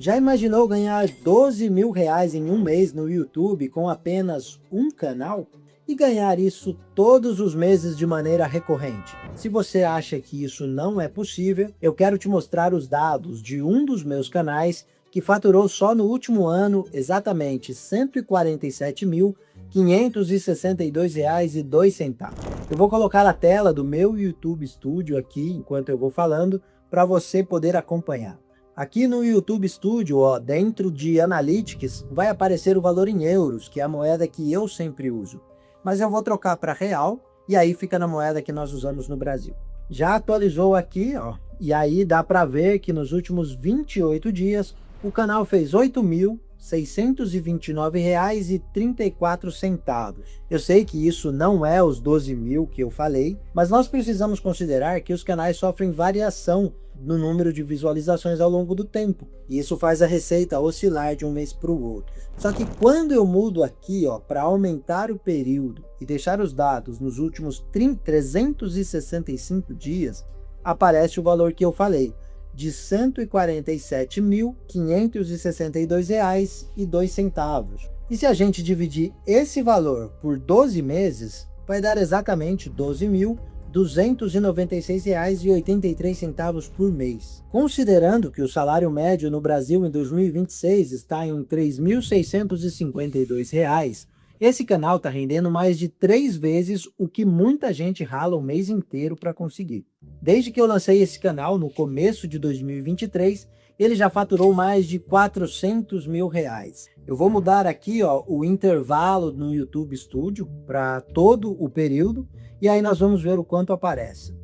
Já imaginou ganhar 12 mil reais em um mês no YouTube com apenas um canal? E ganhar isso todos os meses de maneira recorrente? Se você acha que isso não é possível, eu quero te mostrar os dados de um dos meus canais que faturou só no último ano exatamente R$ 147.562,02. Eu vou colocar a tela do meu YouTube Studio aqui enquanto eu vou falando para você poder acompanhar. Aqui no YouTube Studio, ó, dentro de Analytics, vai aparecer o valor em euros, que é a moeda que eu sempre uso. Mas eu vou trocar para real e aí fica na moeda que nós usamos no Brasil. Já atualizou aqui, ó, e aí dá para ver que nos últimos 28 dias o canal fez R$ 8.629,34. Eu sei que isso não é os 12 mil que eu falei, mas nós precisamos considerar que os canais sofrem variação no número de visualizações ao longo do tempo. E isso faz a receita oscilar de um mês para o outro. Só que quando eu mudo aqui para aumentar o período e deixar os dados nos últimos 365 dias, aparece o valor que eu falei, de R$ 147.562,02. E se a gente dividir esse valor por 12 meses, vai dar exatamente R$ 12.296,83 por mês. Considerando que o salário médio no Brasil em 2026 está em R$ 3.652, esse canal está rendendo mais de 3 vezes o que muita gente rala o mês inteiro para conseguir. Desde que eu lancei esse canal no começo de 2023, ele já faturou mais de R$ 400 mil. Eu vou mudar aqui o intervalo no YouTube Studio para todo o período e aí nós vamos ver o quanto aparece.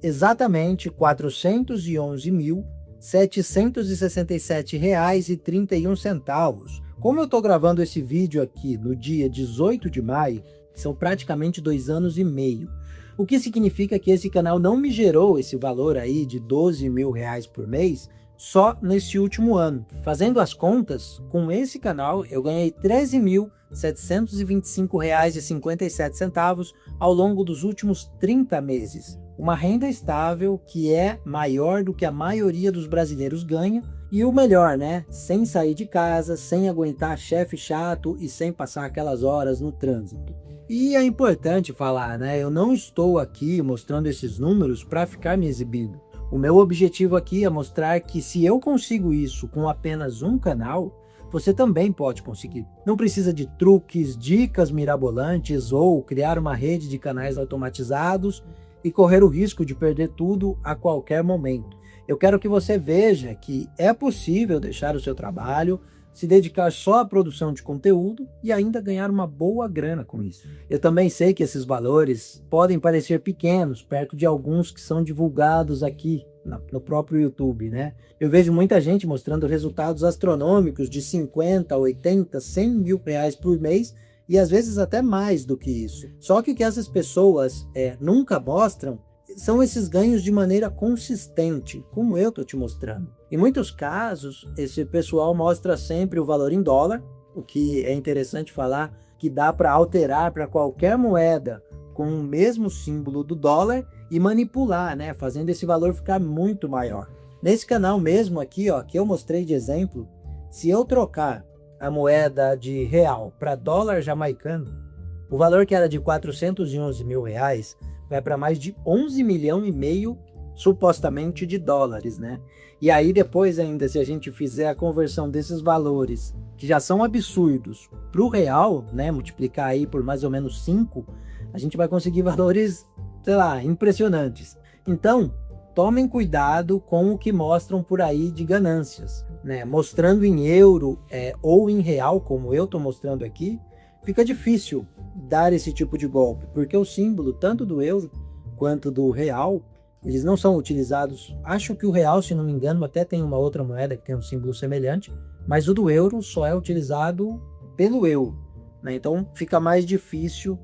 Exatamente R$ 411.767,31. Como eu estou gravando esse vídeo aqui no dia 18 de maio, são praticamente 2 anos e meio. O que significa que esse canal não me gerou esse valor aí de R$ 12 mil por mês só nesse último ano. Fazendo as contas, com esse canal eu ganhei R$ 13.725,57 ao longo dos últimos 30 meses. Uma renda estável que é maior do que a maioria dos brasileiros ganha e o melhor, né? Sem sair de casa, sem aguentar chefe chato e sem passar aquelas horas no trânsito. E é importante falar, né? Eu não estou aqui mostrando esses números para ficar me exibindo. O meu objetivo aqui é mostrar que se eu consigo isso com apenas um canal, você também pode conseguir. Não precisa de truques, dicas mirabolantes ou criar uma rede de canais automatizados e correr o risco de perder tudo a qualquer momento. Eu quero que você veja que é possível deixar o seu trabalho, se dedicar só à produção de conteúdo e ainda ganhar uma boa grana com isso. Eu também sei que esses valores podem parecer pequenos, perto de alguns que são divulgados aqui no próprio YouTube, né? Eu vejo muita gente mostrando resultados astronômicos de 50, 80, 100 mil reais por mês e às vezes até mais do que isso. Só que o que essas pessoas nunca mostram são esses ganhos de maneira consistente, como eu estou te mostrando. Em muitos casos, esse pessoal mostra sempre o valor em dólar, o que é interessante falar que dá para alterar para qualquer moeda com o mesmo símbolo do dólar e manipular, né, fazendo esse valor ficar muito maior. Nesse canal mesmo aqui, que eu mostrei de exemplo, se eu trocar a moeda de real para dólar jamaicano, o valor que era de R$ 411 mil vai para mais de 11 milhões e meio supostamente de dólares, né? E aí depois ainda, se a gente fizer a conversão desses valores, que já são absurdos, para o real, né, multiplicar aí por mais ou menos 5, a gente vai conseguir valores, sei lá, impressionantes. Então, tomem cuidado com o que mostram por aí de ganâncias, né? Mostrando em euro ou em real, como eu estou mostrando aqui, fica difícil dar esse tipo de golpe, porque o símbolo, tanto do euro quanto do real, eles não são utilizados. Acho que o real, se não me engano, até tem uma outra moeda que tem um símbolo semelhante, mas o do euro só é utilizado pelo euro, né? Então fica mais difícil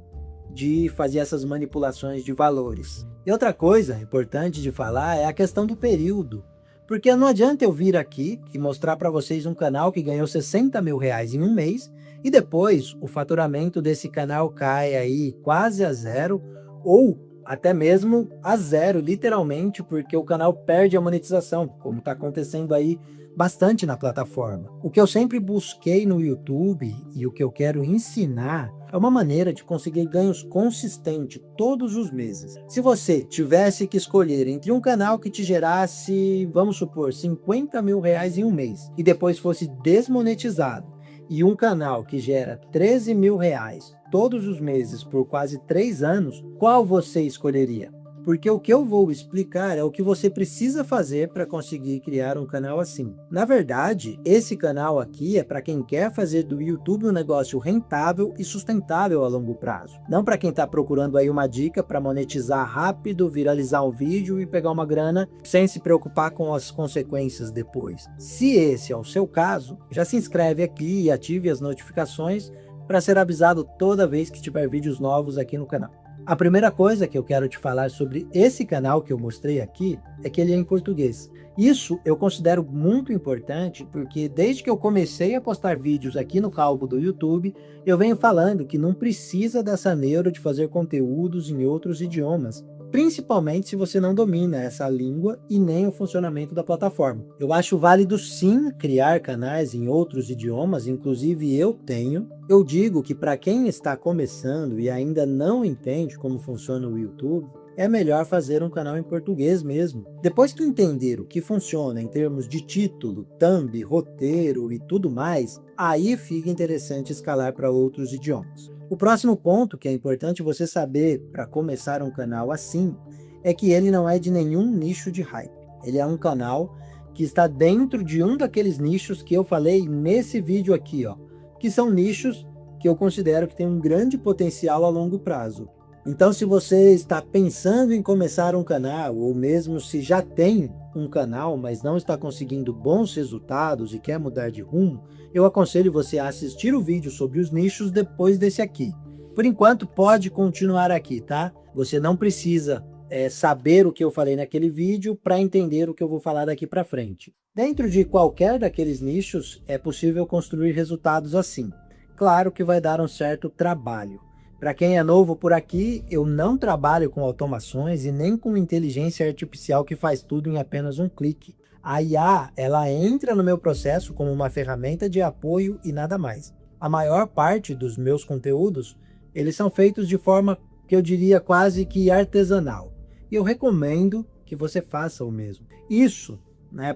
de fazer essas manipulações de valores. E outra coisa importante de falar é a questão do período, porque não adianta eu vir aqui e mostrar para vocês um canal que ganhou 60 mil reais em um mês e depois o faturamento desse canal cai aí quase a zero ou até mesmo a zero, literalmente, porque o canal perde a monetização, como está acontecendo aí bastante na plataforma. O que eu sempre busquei no YouTube e o que eu quero ensinar é uma maneira de conseguir ganhos consistentes todos os meses. Se você tivesse que escolher entre um canal que te gerasse, vamos supor, 50 mil reais em um mês e depois fosse desmonetizado, e um canal que gera 13 mil reais todos os meses por quase 3 anos, qual você escolheria? Porque o que eu vou explicar é o que você precisa fazer para conseguir criar um canal assim. Na verdade, esse canal aqui é para quem quer fazer do YouTube um negócio rentável e sustentável a longo prazo. Não para quem está procurando aí uma dica para monetizar rápido, viralizar um vídeo e pegar uma grana sem se preocupar com as consequências depois. Se esse é o seu caso, já se inscreve aqui e ative as notificações para ser avisado toda vez que tiver vídeos novos aqui no canal. A primeira coisa que eu quero te falar sobre esse canal que eu mostrei aqui é que ele é em português. Isso eu considero muito importante porque desde que eu comecei a postar vídeos aqui no canal do YouTube, eu venho falando que não precisa dessa neura de fazer conteúdos em outros idiomas, principalmente se você não domina essa língua e nem o funcionamento da plataforma. Eu acho válido sim criar canais em outros idiomas, inclusive eu tenho. Eu digo que para quem está começando e ainda não entende como funciona o YouTube, é melhor fazer um canal em português mesmo. Depois que entender o que funciona em termos de título, thumb, roteiro e tudo mais, aí fica interessante escalar para outros idiomas. O próximo ponto que é importante você saber para começar um canal assim, é que ele não é de nenhum nicho de hype. Ele é um canal que está dentro de um daqueles nichos que eu falei nesse vídeo aqui, ó, que são nichos que eu considero que tem um grande potencial a longo prazo. Então, se você está pensando em começar um canal, ou mesmo se já tem um canal, mas não está conseguindo bons resultados e quer mudar de rumo, eu aconselho você a assistir o vídeo sobre os nichos depois desse aqui. Por enquanto, pode continuar aqui, tá? Você não precisa saber o que eu falei naquele vídeo para entender o que eu vou falar daqui para frente. Dentro de qualquer daqueles nichos, é possível construir resultados assim. Claro que vai dar um certo trabalho. Para quem é novo por aqui, eu não trabalho com automações e nem com inteligência artificial que faz tudo em apenas um clique. A IA, ela entra no meu processo como uma ferramenta de apoio e nada mais. A maior parte dos meus conteúdos, eles são feitos de forma que eu diria quase que artesanal. E eu recomendo que você faça o mesmo. Isso,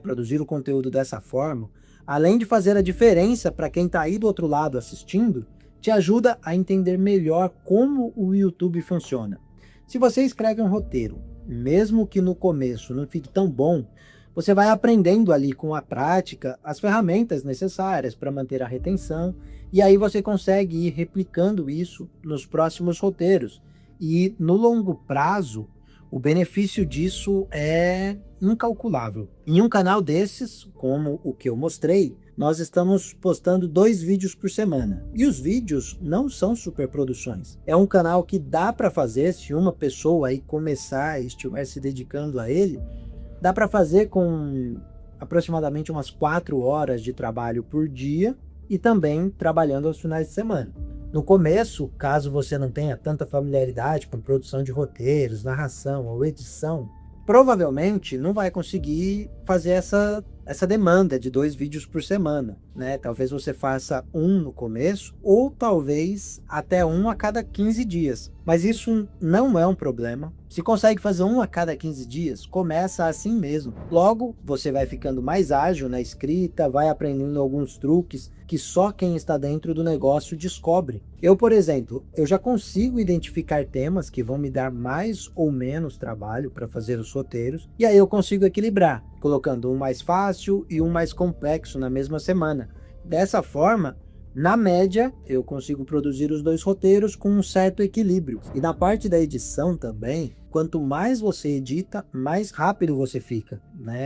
produzir o conteúdo dessa forma, além de fazer a diferença para quem está aí do outro lado assistindo, te ajuda a entender melhor como o YouTube funciona. Se você escreve um roteiro, mesmo que no começo não fique tão bom, você vai aprendendo ali com a prática as ferramentas necessárias para manter a retenção, e aí você consegue ir replicando isso nos próximos roteiros. E no longo prazo, o benefício disso é incalculável. Em um canal desses, como o que eu mostrei, nós estamos postando 2 vídeos por semana. E os vídeos não são superproduções. É um canal que dá para fazer, se uma pessoa aí começar e estiver se dedicando a ele, dá para fazer com aproximadamente umas 4 horas de trabalho por dia e também trabalhando aos finais de semana. No começo, caso você não tenha tanta familiaridade com produção de roteiros, narração ou edição, provavelmente não vai conseguir fazer essa demanda de 2 vídeos por semana, Talvez você faça um no começo, ou talvez até um a cada 15 dias. Mas isso não é um problema. Se consegue fazer um a cada 15 dias, começa assim mesmo. Logo, você vai ficando mais ágil na escrita, vai aprendendo alguns truques que só quem está dentro do negócio descobre. Eu, por exemplo, eu já consigo identificar temas que vão me dar mais ou menos trabalho para fazer os roteiros, e aí eu consigo equilibrar, colocando um mais fácil e um mais complexo na mesma semana. Dessa forma, na média, eu consigo produzir os 2 roteiros com um certo equilíbrio. E na parte da edição também, quanto mais você edita, mais rápido você fica,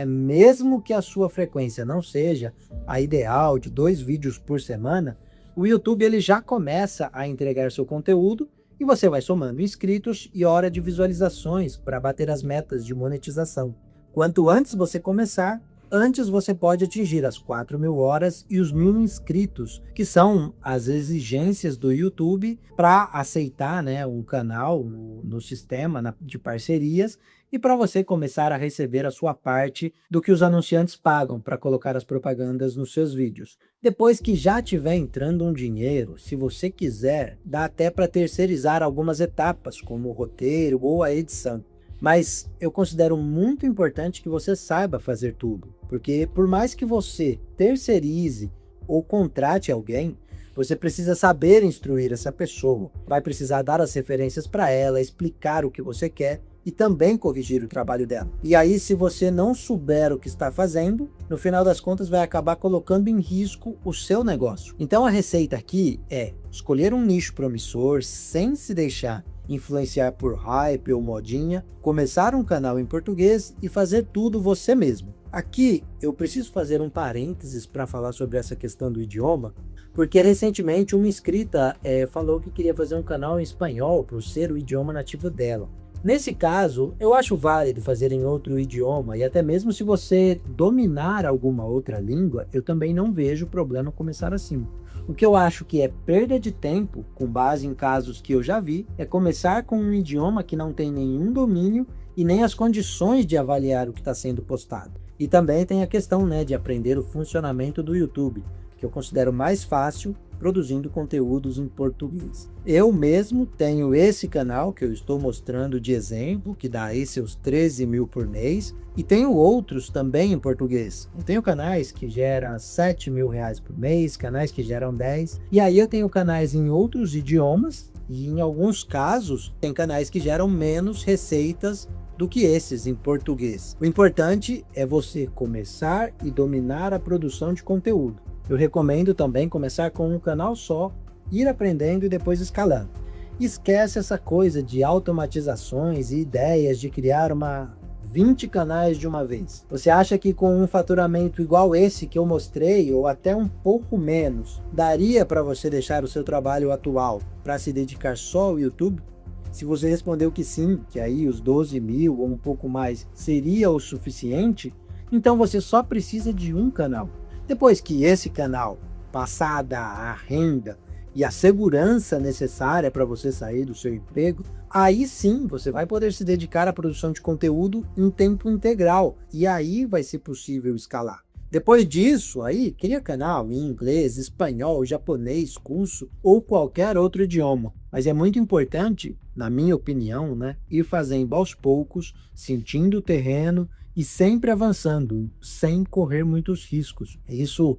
Mesmo que a sua frequência não seja a ideal de 2 vídeos por semana, o YouTube ele já começa a entregar seu conteúdo e você vai somando inscritos e hora de visualizações para bater as metas de monetização. Quanto antes você começar, antes você pode atingir as 4.000 horas e os 1.000 inscritos, que são as exigências do YouTube para aceitar, né, um canal no sistema de parcerias e para você começar a receber a sua parte do que os anunciantes pagam para colocar as propagandas nos seus vídeos. Depois que já estiver entrando um dinheiro, se você quiser, dá até para terceirizar algumas etapas, como o roteiro ou a edição. Mas eu considero muito importante que você saiba fazer tudo, porque por mais que você terceirize ou contrate alguém, você precisa saber instruir essa pessoa, vai precisar dar as referências para ela, explicar o que você quer e também corrigir o trabalho dela. E aí, se você não souber o que está fazendo, no final das contas vai acabar colocando em risco o seu negócio. Então a receita aqui é escolher um nicho promissor sem se deixar influenciar por hype ou modinha, começar um canal em português e fazer tudo você mesmo. Aqui eu preciso fazer um parênteses para falar sobre essa questão do idioma, porque recentemente uma inscrita falou que queria fazer um canal em espanhol por ser o idioma nativo dela. Nesse caso, eu acho válido fazer em outro idioma e até mesmo se você dominar alguma outra língua, eu também não vejo problema começar assim. O que eu acho que é perda de tempo, com base em casos que eu já vi, é começar com um idioma que não tem nenhum domínio e nem as condições de avaliar o que está sendo postado. E também tem a questão, né, de aprender o funcionamento do YouTube, que eu considero mais fácil produzindo conteúdos em português. Eu mesmo tenho esse canal que eu estou mostrando de exemplo, que dá aí seus 13.000 por mês, e tenho outros também em português. Eu tenho canais que geram 7.000 reais por mês, canais que geram 10, e aí eu tenho canais em outros idiomas, e em alguns casos tem canais que geram menos receitas do que esses em português. O importante é você começar e dominar a produção de conteúdo. Eu recomendo também começar com um canal só, ir aprendendo e depois escalando. Esquece essa coisa de automatizações e ideias de criar 20 canais de uma vez. Você acha que com um faturamento igual esse que eu mostrei, ou até um pouco menos, daria para você deixar o seu trabalho atual para se dedicar só ao YouTube? Se você respondeu que sim, que aí os 12.000 ou um pouco mais seria o suficiente, então você só precisa de um canal. Depois que esse canal passar a renda e a segurança necessária para você sair do seu emprego, aí sim você vai poder se dedicar à produção de conteúdo em tempo integral e aí vai ser possível escalar. Depois disso, aí cria canal em inglês, espanhol, japonês, russo ou qualquer outro idioma. Mas é muito importante, na minha opinião, né, ir fazendo aos poucos, sentindo o terreno e sempre avançando, sem correr muitos riscos. Isso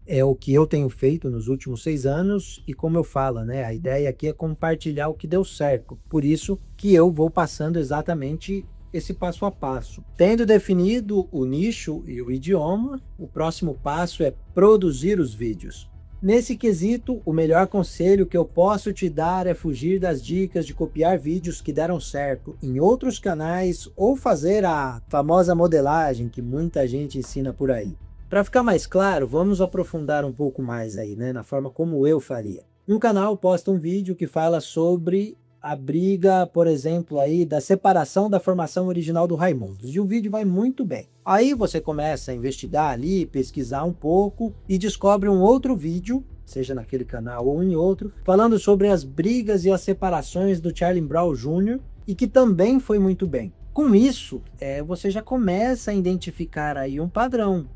é o que eu tenho feito nos últimos 6 anos e como eu falo, né, a ideia aqui é compartilhar o que deu certo. Por isso que eu vou passando exatamente esse passo a passo. Tendo definido o nicho e o idioma, o próximo passo é produzir os vídeos. Nesse quesito, o melhor conselho que eu posso te dar é fugir das dicas de copiar vídeos que deram certo em outros canais ou fazer a famosa modelagem que muita gente ensina por aí. Para ficar mais claro, vamos aprofundar um pouco mais aí, né, na forma como eu faria. Um canal posta um vídeo que fala sobre a briga, por exemplo, aí da separação da formação original do Raimundos, e o vídeo vai muito bem. Aí você começa a investigar ali, pesquisar um pouco e descobre um outro vídeo, seja naquele canal ou em outro, falando sobre as brigas e as separações do Charlie Brown Jr. e que também foi muito bem. Com isso, você já começa a identificar aí um padrão: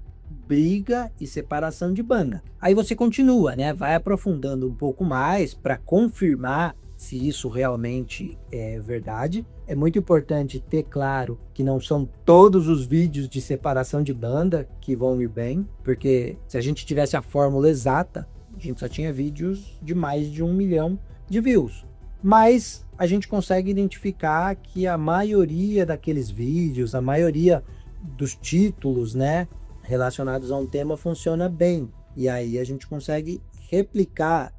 briga e separação de banda. Aí você continua, né? Vai aprofundando um pouco mais para confirmar se isso realmente é verdade. É muito importante ter claro que não são todos os vídeos de separação de banda que vão ir bem, porque se a gente tivesse a fórmula exata, a gente só tinha vídeos de mais de 1 milhão de views. Mas a gente consegue identificar que a maioria daqueles vídeos, a maioria dos títulos, né, relacionados a um tema funciona bem. E aí a gente consegue replicar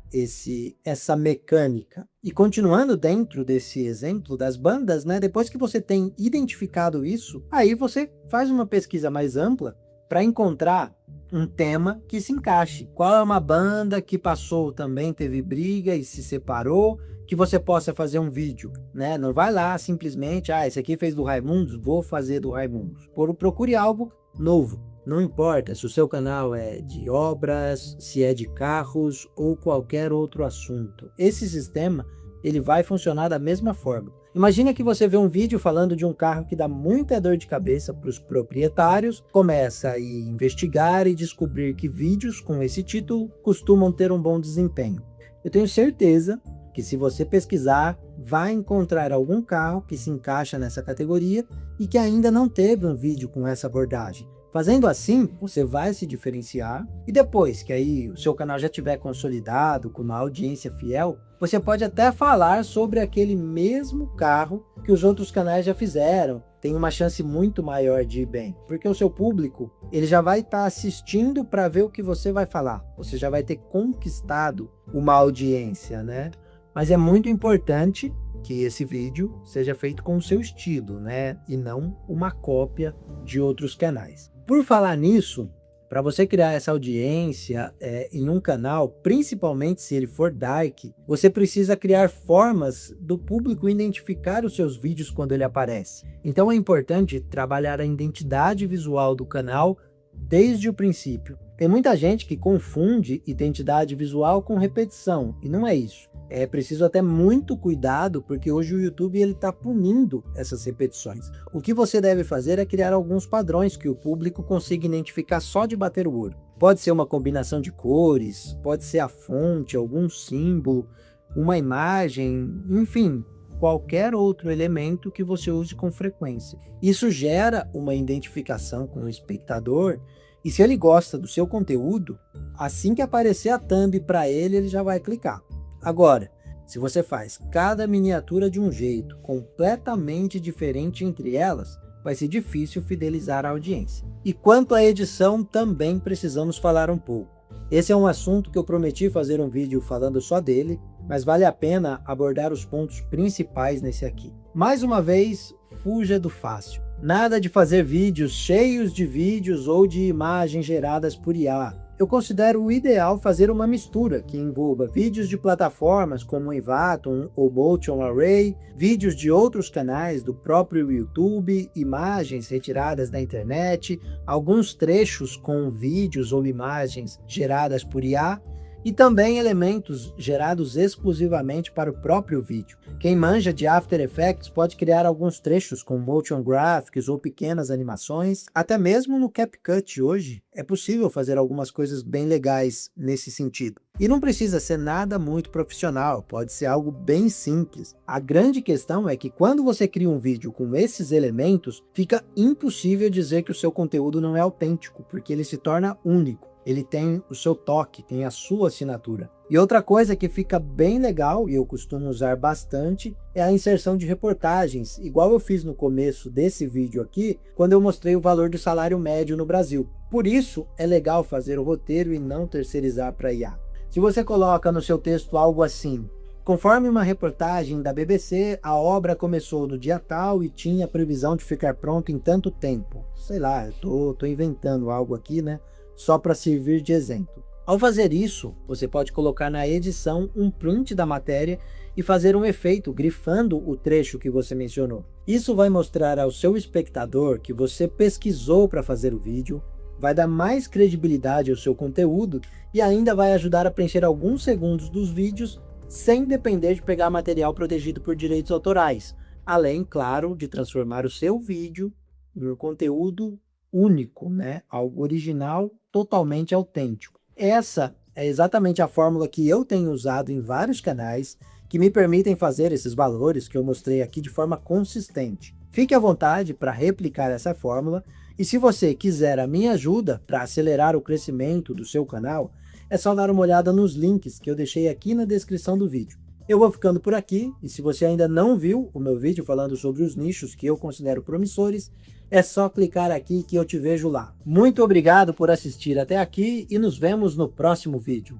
essa mecânica. E continuando dentro desse exemplo das bandas, né, depois que você tem identificado isso, aí você faz uma pesquisa mais ampla para encontrar um tema que se encaixe. Qual é uma banda que passou, também teve briga e se separou, que você possa fazer um vídeo, né? Não vai lá simplesmente, esse aqui fez do Raimundos, vou fazer do Raimundos. Procure algo novo. Não importa se o seu canal é de obras, se é de carros ou qualquer outro assunto. Esse sistema ele vai funcionar da mesma forma. Imagina que você vê um vídeo falando de um carro que dá muita dor de cabeça para os proprietários, começa a investigar e descobrir que vídeos com esse título costumam ter um bom desempenho. Eu tenho certeza que se você pesquisar, vai encontrar algum carro que se encaixa nessa categoria e que ainda não teve um vídeo com essa abordagem. Fazendo assim, você vai se diferenciar e depois que aí o seu canal já estiver consolidado, com uma audiência fiel, você pode até falar sobre aquele mesmo carro que os outros canais já fizeram. Tem uma chance muito maior de ir bem, porque o seu público ele já vai estar assistindo para ver o que você vai falar. Você já vai ter conquistado uma audiência, né? Mas é muito importante que esse vídeo seja feito com o seu estilo, né? E não uma cópia de outros canais. Por falar nisso, para você criar essa audiência em um canal, principalmente se ele for dark, você precisa criar formas do público identificar os seus vídeos quando ele aparece. Então é importante trabalhar a identidade visual do canal desde o princípio. Tem muita gente que confunde identidade visual com repetição, e não é isso. É preciso até muito cuidado, porque hoje o YouTube está punindo essas repetições. O que você deve fazer é criar alguns padrões que o público consiga identificar só de bater o olho. Pode ser uma combinação de cores, pode ser a fonte, algum símbolo, uma imagem, enfim, qualquer outro elemento que você use com frequência. Isso gera uma identificação com o espectador, e se ele gosta do seu conteúdo, assim que aparecer a thumb para ele, ele já vai clicar. Agora, se você faz cada miniatura de um jeito completamente diferente entre elas, vai ser difícil fidelizar a audiência. E quanto à edição, também precisamos falar um pouco. Esse é um assunto que eu prometi fazer um vídeo falando só dele, mas vale a pena abordar os pontos principais nesse aqui. Mais uma vez, fuja do fácil. Nada de fazer vídeos cheios de vídeos ou de imagens geradas por IA. Eu considero o ideal fazer uma mistura que envolva vídeos de plataformas como o Envato ou Motion Array, vídeos de outros canais do próprio YouTube, imagens retiradas da internet, alguns trechos com vídeos ou imagens geradas por IA, e também elementos gerados exclusivamente para o próprio vídeo. Quem manja de After Effects pode criar alguns trechos com motion graphics ou pequenas animações. Até mesmo no CapCut hoje é possível fazer algumas coisas bem legais nesse sentido. E não precisa ser nada muito profissional, pode ser algo bem simples. A grande questão é que quando você cria um vídeo com esses elementos, fica impossível dizer que o seu conteúdo não é autêntico, porque ele se torna único. Ele tem o seu toque, tem a sua assinatura. E outra coisa que fica bem legal, e eu costumo usar bastante, é a inserção de reportagens, igual eu fiz no começo desse vídeo aqui, quando eu mostrei o valor do salário médio no Brasil. Por isso, é legal fazer o roteiro e não terceirizar para IA. Se você coloca no seu texto algo assim: conforme uma reportagem da BBC, a obra começou no dia tal e tinha previsão de ficar pronta em tanto tempo. Sei lá, eu tô inventando algo aqui, né? Só para servir de exemplo. Ao fazer isso, você pode colocar na edição um print da matéria e fazer um efeito grifando o trecho que você mencionou. Isso vai mostrar ao seu espectador que você pesquisou para fazer o vídeo, vai dar mais credibilidade ao seu conteúdo e ainda vai ajudar a preencher alguns segundos dos vídeos sem depender de pegar material protegido por direitos autorais, além, claro, de transformar o seu vídeo em um conteúdo único, né? Algo original, totalmente autêntico. Essa é exatamente a fórmula que eu tenho usado em vários canais que me permitem fazer esses valores que eu mostrei aqui de forma consistente. Fique à vontade para replicar essa fórmula e se você quiser a minha ajuda para acelerar o crescimento do seu canal, é só dar uma olhada nos links que eu deixei aqui na descrição do vídeo. Eu vou ficando por aqui e se você ainda não viu o meu vídeo falando sobre os nichos que eu considero promissores, é só clicar aqui que eu te vejo lá. Muito obrigado por assistir até aqui e nos vemos no próximo vídeo.